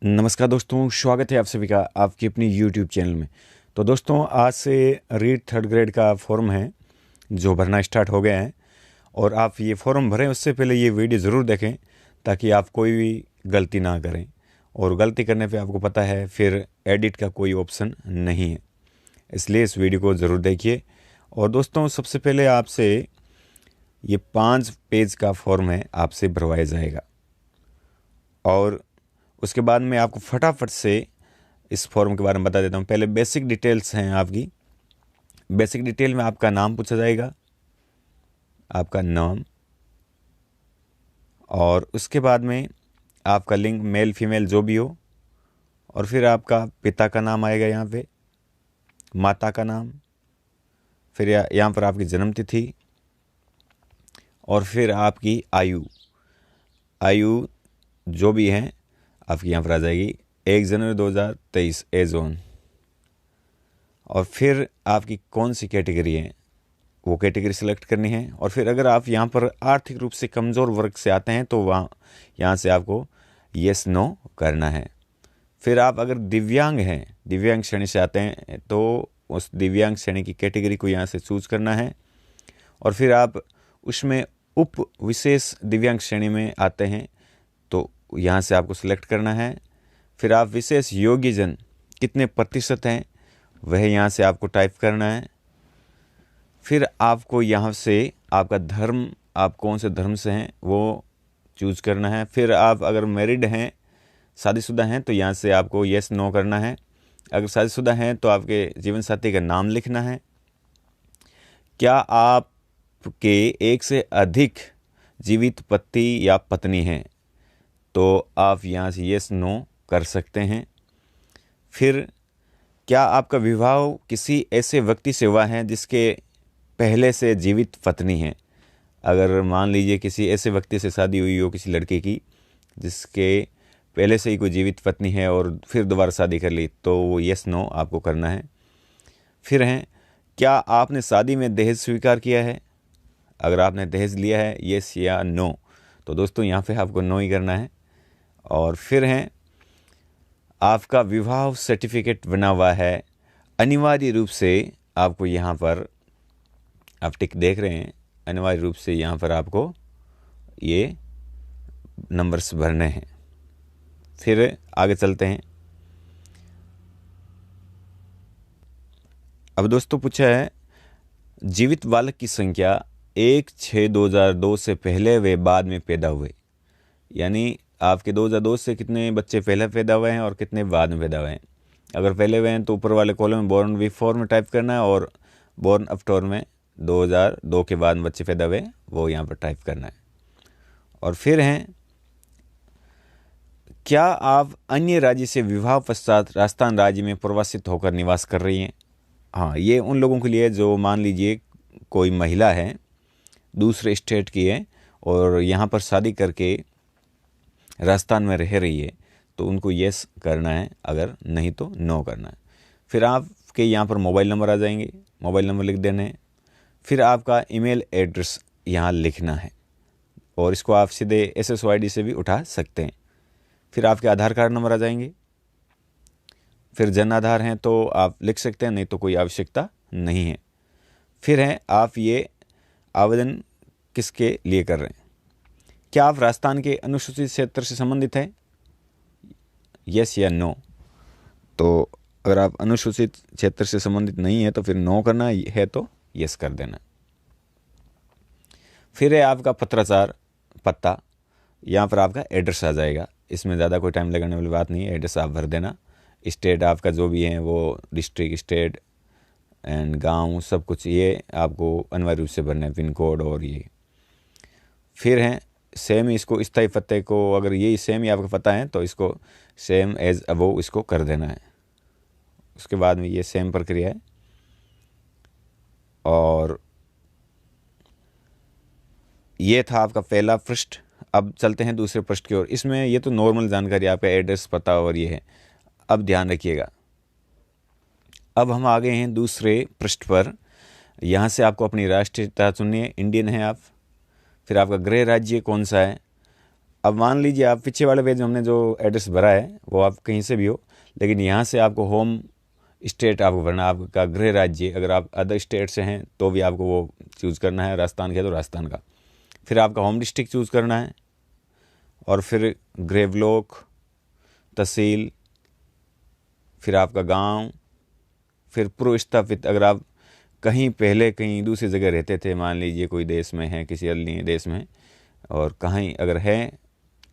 नमस्कार दोस्तों, स्वागत है आप सभी का आपकी अपनी YouTube चैनल में। तो दोस्तों, आज से रीट थर्ड ग्रेड का फॉर्म है जो भरना स्टार्ट हो गया है। और आप ये फॉर्म भरें उससे पहले ये वीडियो ज़रूर देखें ताकि आप कोई भी गलती ना करें। और गलती करने पे आपको पता है फिर एडिट का कोई ऑप्शन नहीं है, इसलिए इस वीडियो को ज़रूर देखिए। और दोस्तों, सबसे पहले आपसे ये 5 पेज का फॉर्म है, आपसे भरवाया जाएगा। और उसके बाद मैं आपको फटाफट से इस फॉर्म के बारे में बता देता हूँ। पहले बेसिक डिटेल्स हैं आपकी। बेसिक डिटेल में आपका नाम पूछा जाएगा, आपका नाम, और उसके बाद में आपका लिंग मेल फीमेल जो भी हो, और फिर आपका पिता का नाम आएगा यहाँ पे, माता का नाम, फिर यहाँ पर आपकी जन्म तिथि, और फिर आपकी आयु जो भी है आपकी यहाँ पर आ जाएगी 1 जनवरी 2023 एज ऑन। और फिर आपकी कौन सी कैटेगरी है वो कैटेगरी सेलेक्ट करनी है। और फिर अगर आप यहाँ पर आर्थिक रूप से कमज़ोर वर्ग से आते हैं तो यहाँ से आपको येस नो करना है। फिर आप अगर दिव्यांग हैं, दिव्यांग श्रेणी से आते हैं तो उस दिव्यांग श्रेणी की कैटेगरी को यहाँ से चूज करना है। और फिर आप उसमें उप विशेष दिव्यांग श्रेणी में आते हैं तो यहाँ से आपको सिलेक्ट करना है। फिर आप विशेष योग्यजन कितने प्रतिशत हैं वह यहाँ से आपको टाइप करना है। फिर आपको यहाँ से आपका धर्म, आप कौन से धर्म से हैं वो चूज करना है। फिर आप अगर मैरिड हैं, शादीशुदा हैं, तो यहाँ से आपको येस नो करना है। अगर शादीशुदा हैं तो आपके जीवन साथी का नाम लिखना है। क्या आपके एक से अधिक जीवित पति या पत्नी हैं तो आप यहाँ से येस नो कर सकते हैं। फिर क्या आपका विवाह किसी ऐसे व्यक्ति से हुआ है जिसके पहले से जीवित पत्नी है। अगर मान लीजिए किसी ऐसे व्यक्ति से शादी हुई हो, किसी लड़के की जिसके पहले से ही कोई जीवित पत्नी है और फिर दोबारा शादी कर ली, तो वो येस नो आपको करना है। फिर हैं, क्या आपने शादी में दहेज स्वीकार किया है। अगर आपने दहेज लिया है, येस या नो, तो दोस्तों यहाँ पे आपको नो ही करना है। और फिर हैं, आपका विवाह सर्टिफिकेट बना हुआ है। अनिवार्य रूप से आपको यहाँ पर, आप टिक देख रहे हैं, अनिवार्य रूप से यहाँ पर आपको ये नंबर्स भरने हैं। फिर आगे चलते हैं। अब दोस्तों पूछा है, जीवित बालक की संख्या 1/6/2002 से पहले व बाद में पैदा हुए। यानी आपके 2002 से कितने बच्चे पहले पैदा हुए हैं और कितने बाद में पैदा हुए हैं। अगर पहले हुए हैं तो ऊपर वाले कॉलम में बोर्न बिफोर में टाइप करना है, और बोर्न आफ्टर में 2002 के बाद बच्चे पैदा हुए वो यहाँ पर टाइप करना है। और फिर हैं, क्या आप अन्य राज्य से विवाह पश्चात राजस्थान राज्य में प्रवासित होकर निवास कर रही हैं। हाँ, ये उन लोगों के लिए जो मान लीजिए कोई महिला है, दूसरे स्टेट की है और यहाँ पर शादी करके राजस्थान में रह रही है, तो उनको येस करना है, अगर नहीं तो नो करना है। फिर आपके यहाँ पर मोबाइल नंबर आ जाएंगे, मोबाइल नंबर लिख देना है। फिर आपका ईमेल एड्रेस यहाँ लिखना है, और इसको आप सीधे SSOID से भी उठा सकते हैं। फिर आपके आधार कार्ड नंबर आ जाएंगे। फिर जन आधार हैं तो आप लिख सकते हैं, नहीं तो कोई आवश्यकता नहीं है। फिर हैं, आप ये आवेदन किसके लिए कर रहे हैं। क्या आप राजस्थान के अनुसूचित क्षेत्र से संबंधित हैं, यस या नो। तो अगर आप अनुसूचित क्षेत्र से संबंधित नहीं है तो फिर नो करना है, तो यस कर देना। फिर है आपका पत्राचार पता, यहाँ पर आपका एड्रेस आ जाएगा। इसमें ज़्यादा कोई टाइम लगाने वाली बात नहीं है, एड्रेस आप भर देना। स्टेट आपका जो भी है वो डिस्ट्रिक्ट, स्टेट एंड गांव सब कुछ ये आपको अनिवार्य रूप से भरना है, पिन कोड और ये। फिर हैं, सेम ही इसको स्थायी पते को, अगर ये सेम ही आपका पता है तो इसको सेम एज अबव इसको कर देना है। उसके बाद में ये सेम प्रक्रिया है। और ये था आपका पहला पृष्ठ। अब चलते हैं दूसरे पृष्ठ की ओर। इसमें ये तो नॉर्मल जानकारी, आपका एड्रेस पता और ये है। अब ध्यान रखिएगा, अब हम आ गए हैं दूसरे पृष्ठ पर। यहाँ से आपको अपनी राष्ट्रीयता चुननी है, इंडियन है आप। फिर आपका गृह राज्य कौन सा है, अब मान लीजिए आप पीछे वाले पेज में हमने जो एड्रेस भरा है वो आप कहीं से भी हो, लेकिन यहाँ से आपको होम स्टेट आपको भरना, आपका गृह राज्य। अगर आप अदर स्टेट से हैं तो भी आपको वो चूज़ करना है, राजस्थान के तो राजस्थान का। फिर आपका होम डिस्ट्रिक्ट चूज़ करना है, और फिर गृह ब्लॉक, तहसील, फिर आपका गांव, फिर पूर्व स्थापित। अगर आप कहीं पहले कहीं दूसरी जगह रहते थे, मान लीजिए कोई देश में है, किसी अन्य देश में, और कहीं अगर है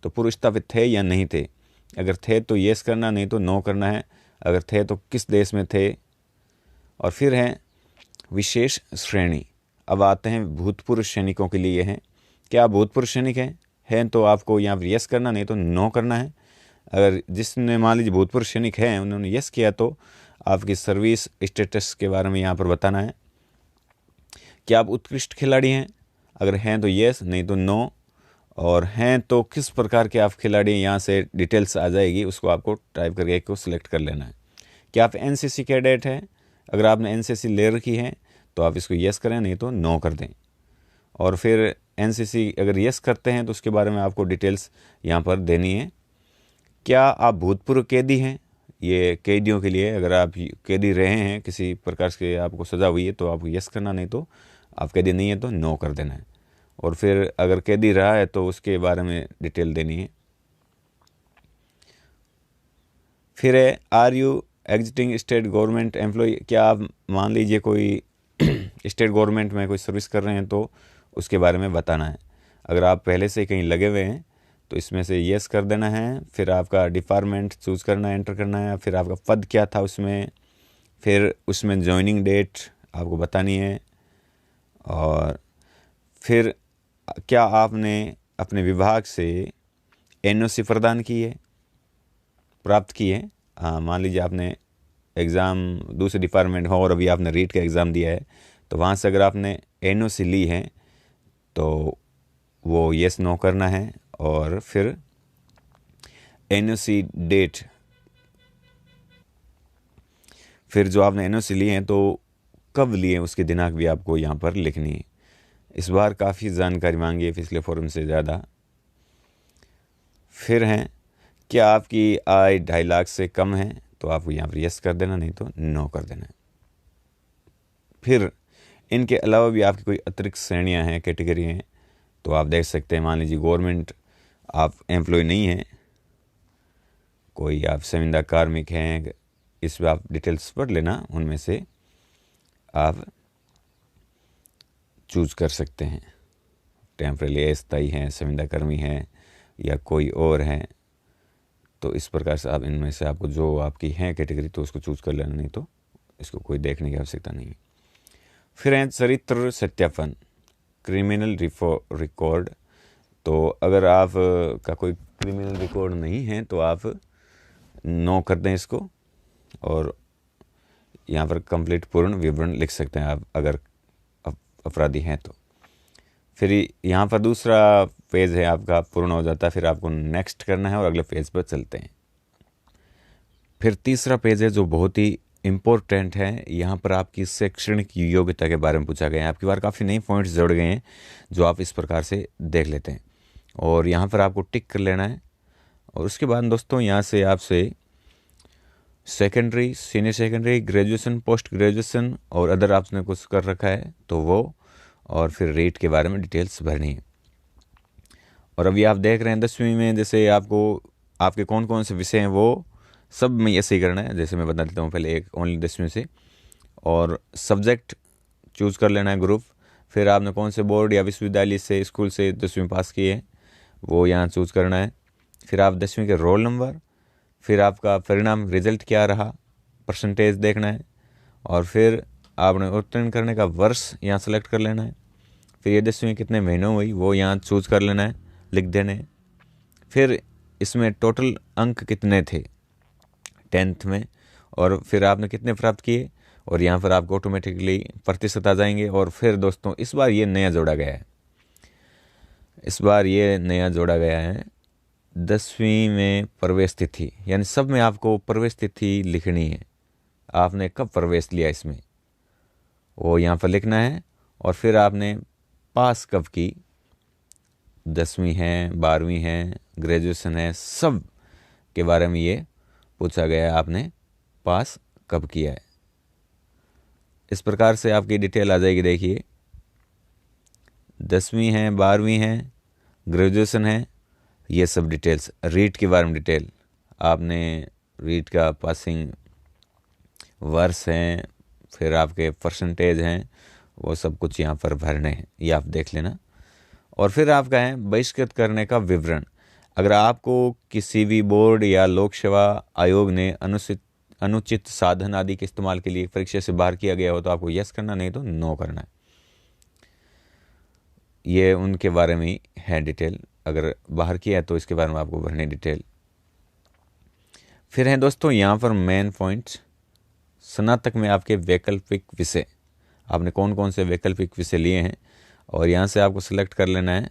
तो पूर्व स्थापित थे या नहीं थे। अगर थे तो येस करना, नहीं तो नो करना है। अगर थे तो किस देश में थे। और फिर हैं विशेष श्रेणी। अब आते हैं भूतपूर्व सैनिकों के लिए हैं। क्या आप भूतपूर्व सैनिक हैं तो आपको यहाँ पर यस करना, नहीं तो नो करना है। अगर जिसने मान लीजिए भूतपूर्व सैनिक हैं उन्होंने यस किया तो आपकी सर्विस स्टेटस के बारे में यहाँ पर बताना है। क्या आप उत्कृष्ट खिलाड़ी हैं? अगर हैं तो यस, नहीं तो नो। और हैं तो किस प्रकार के आप खिलाड़ी हैं, यहाँ से डिटेल्स आ जाएगी, उसको आपको टाइप करके एक को सिलेक्ट कर लेना है। क्या आप एनसीसी कैडेट हैं? अगर आपने एनसीसी ले रखी है तो आप इसको यस करें, नहीं तो नो कर दें। और फिर एनसीसी अगर यस करते हैं तो उसके बारे में आपको डिटेल्स यहाँ पर देनी है। क्या आप भूतपूर्व कैदी हैं? ये कैदियों के लिए, अगर आप कैदी रहे हैं किसी प्रकार से आपको सज़ा हुई है तो आपको यस करना, नहीं तो आप कैदी नहीं है तो नो कर देना है। और फिर अगर कैदी रहा है तो उसके बारे में डिटेल देनी है। फिर है are you existing state government employ. क्या आप मान लीजिए कोई स्टेट गवर्नमेंट में कोई सर्विस कर रहे हैं तो उसके बारे में बताना है। अगर आप पहले से कहीं लगे हुए हैं तो इसमें से यस कर देना है। फिर आपका डिपार्टमेंट चूज़ करना है, एंटर करना है। फिर आपका पद क्या था उसमें, फिर उसमें ज्वाइनिंग डेट आपको बतानी है। और फिर क्या आपने अपने विभाग से एनओसी प्रदान की है, प्राप्त की है। हाँ, मान लीजिए आपने एग्ज़ाम दूसरे डिपार्टमेंट हो और अभी आपने रीट का एग्ज़ाम दिया है तो वहाँ से अगर आपने एनओसी ली है तो वो यस नो करना है। और फिर एनओसी डेट, फिर जो आपने एनओसी लिए हैं तो कब लिए उसकी दिनांक भी आपको यहाँ पर लिखनी है। इस बार काफ़ी जानकारी मांगी है पिछले फॉर्म से ज़्यादा। फिर हैं क्या आपकी आय 2.5 लाख से कम है तो आपको यहाँ पर यस कर देना, नहीं तो नो कर देना है। फिर इनके अलावा भी आपकी कोई अतिरिक्त श्रेणियाँ हैं, कैटेगरी हैं तो आप देख सकते हैं। मान लीजिए गवर्नमेंट आप एम्प्लॉय नहीं हैं, कोई आप संविदा कार्मिक हैं, इस पर आप डिटेल्स पढ़ लेना, उनमें से आप चूज़ कर सकते हैं। टेम्परेरी अस्थायी हैं, संविदा कर्मी हैं या कोई और हैं, तो इस प्रकार से आप इनमें से आपको जो आपकी हैं कैटेगरी तो उसको चूज़ कर लेना, नहीं तो इसको कोई देखने की आवश्यकता नहीं। फिर हैं चरित्र सत्यापन, क्रिमिनल रिकॉर्ड। तो अगर आप का कोई क्रिमिनल रिकॉर्ड नहीं है तो आप नो कर दें इसको, और यहाँ पर कंप्लीट पूर्ण विवरण लिख सकते हैं आप अगर अपराधी हैं तो। फिर यहाँ पर दूसरा पेज है आपका पूर्ण हो जाता है, फिर आपको नेक्स्ट करना है और अगले पेज पर चलते हैं। फिर तीसरा पेज है जो बहुत ही इम्पोर्टेंट है। यहाँ पर आपकी शैक्षणिक योग्यता के बारे में पूछा गया है। आपकी बार काफ़ी नए पॉइंट्स जोड़ गए हैं जो आप इस प्रकार से देख लेते हैं, और यहाँ पर आपको टिक कर लेना है। और उसके बाद दोस्तों यहाँ से आपसे secondary, senior secondary, graduation, post graduation और अदर आपने कुछ कर रखा है तो वो, और फिर रेट के बारे में डिटेल्स भरनी है। और अभी आप देख रहे हैं 10वीं में जैसे आपको आपके कौन कौन से विषय हैं वो सब में ऐसे ही करना है। जैसे मैं बता देता हूँ पहले एक ओनली 10वीं से, और सब्जेक्ट चूज़ कर लेना है, ग्रुप। फिर आपने कौन से बोर्ड या विश्वविद्यालय से, स्कूल से 10वीं पास किए हैं वो यहाँ चूज़ करना है। फिर आप 10वीं के रोल नंबर, फिर आपका परिणाम रिजल्ट क्या रहा, परसेंटेज देखना है। और फिर आपने उत्तीर्ण करने का वर्ष यहाँ सेलेक्ट कर लेना है। फिर ये 10वीं कितने महीनों हुई वो यहाँ चूज़ कर लेना है, लिख देने हैं। फिर इसमें टोटल अंक कितने थे 10th में, और फिर आपने कितने प्राप्त किए, और यहाँ पर आपको ऑटोमेटिकली प्रतिशत आ जाएंगे। और फिर दोस्तों इस बार ये नया जोड़ा गया है, इस बार ये नया जोड़ा गया है 10वीं में प्रवेश तिथि, यानी सब में आपको प्रवेश तिथि लिखनी है। आपने कब प्रवेश लिया इसमें वो यहाँ पर लिखना है, और फिर आपने पास कब की 10वीं है, 12वीं है, ग्रेजुएशन है, सब के बारे में ये पूछा गया है आपने पास कब किया है। इस प्रकार से आपकी डिटेल आ जाएगी। देखिए 10वीं है, 12वीं है, ग्रेजुएशन है, ये सब डिटेल्स। रीट के बारे में डिटेल, आपने रीट का पासिंग वर्ष हैं, फिर आपके परसेंटेज हैं, वो सब कुछ यहाँ पर भरने हैं, ये आप देख लेना। और फिर आपका है बहिष्कृत करने का विवरण। अगर आपको किसी भी बोर्ड या लोक सेवा आयोग ने अनुचित साधन आदि के इस्तेमाल के लिए परीक्षा से बाहर किया गया हो तो आपको यस करना, नहीं तो नो करना है। ये उनके बारे में है डिटेल। अगर बाहर किया है तो इसके बारे में आपको भरने डिटेल। फिर हैं दोस्तों यहाँ पर मेन पॉइंट्स। स्नातक में आपके वैकल्पिक विषय, आपने कौन कौन से वैकल्पिक विषय लिए हैं और यहाँ से आपको सिलेक्ट कर लेना है।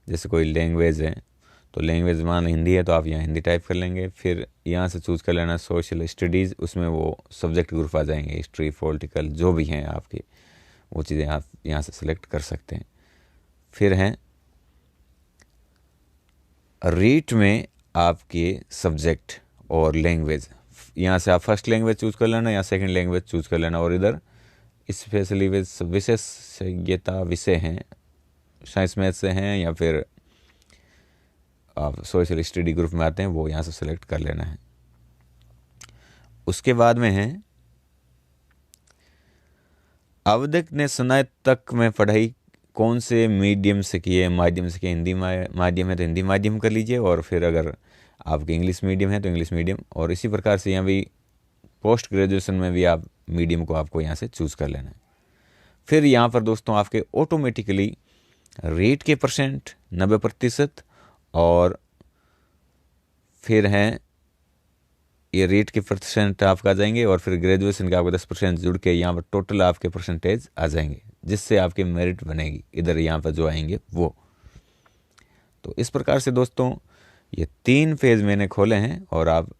जैसे कोई लैंग्वेज है तो लैंग्वेज मान हिंदी है तो आप यहाँ हिंदी टाइप कर लेंगे। फिर यहाँ से चूज़ कर लेना सोशल स्टडीज़, उसमें वो सब्जेक्ट ग्रुप आ जाएंगे, हिस्ट्री, पॉलिटिकल, जो भी हैं आपके, वो चीज़ें आप यहाँ से सिलेक्ट कर सकते हैं। फिर हैं रीट में आपके सब्जेक्ट और लैंग्वेज, यहाँ से आप फर्स्ट लैंग्वेज चूज़ कर लेना या सेकंड लैंग्वेज चूज़ कर लेना। और इधर स्पेशली विशेषज्ञता विषय हैं, साइंस मैथ से हैं या फिर आप सोशल स्टडी ग्रुप में आते हैं, वो यहाँ से सिलेक्ट कर लेना है। उसके बाद में है आवेदक ने स्नातक में पढ़ाई कौन से मीडियम से की है, माध्यम से की। हिंदी माध्यम है तो हिंदी माध्यम कर लीजिए, और फिर अगर आपके इंग्लिश मीडियम है तो इंग्लिश मीडियम। और इसी प्रकार से यहाँ भी पोस्ट ग्रेजुएशन में भी आप मीडियम को आपको यहाँ से चूज़ कर लेना है। फिर यहाँ पर दोस्तों आपके ऑटोमेटिकली रेट के परसेंट 90%, और फिर हैं ये रेट के परसेंट आपका आ जाएंगे, और फिर ग्रेजुएशन के आपको 10% जुड़ के यहाँ पर टोटल आपके परसेंटेज आ जाएंगे, जिससे आपकी मेरिट बनेगी इधर यहाँ पर जो आएंगे वो। तो इस प्रकार से दोस्तों ये 3 पेज मैंने खोले हैं। और आप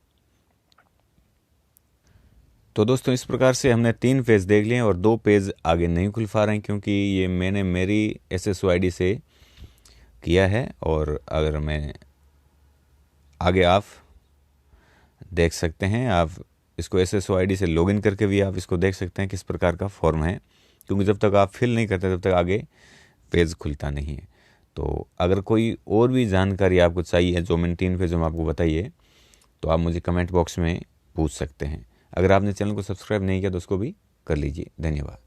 तो दोस्तों इस प्रकार से हमने 3 पेज देख लिए और 2 पेज आगे नहीं खुल पा रहे हैं, क्योंकि ये मैंने मेरी SSOID से किया है। और अगर मैं आगे आप देख सकते हैं, आप इसको SSOID से लॉगिन करके भी आप इसको देख सकते हैं किस प्रकार का फॉर्म है, क्योंकि जब तक आप फिल नहीं करते तब तक आगे पेज खुलता नहीं है। तो अगर कोई और भी जानकारी आपको चाहिए जो मैंने 3 पेज में आपको बताइए, तो आप मुझे कमेंट बॉक्स में पूछ सकते हैं। अगर आपने चैनल को सब्सक्राइब नहीं किया तो उसको भी कर लीजिए। धन्यवाद।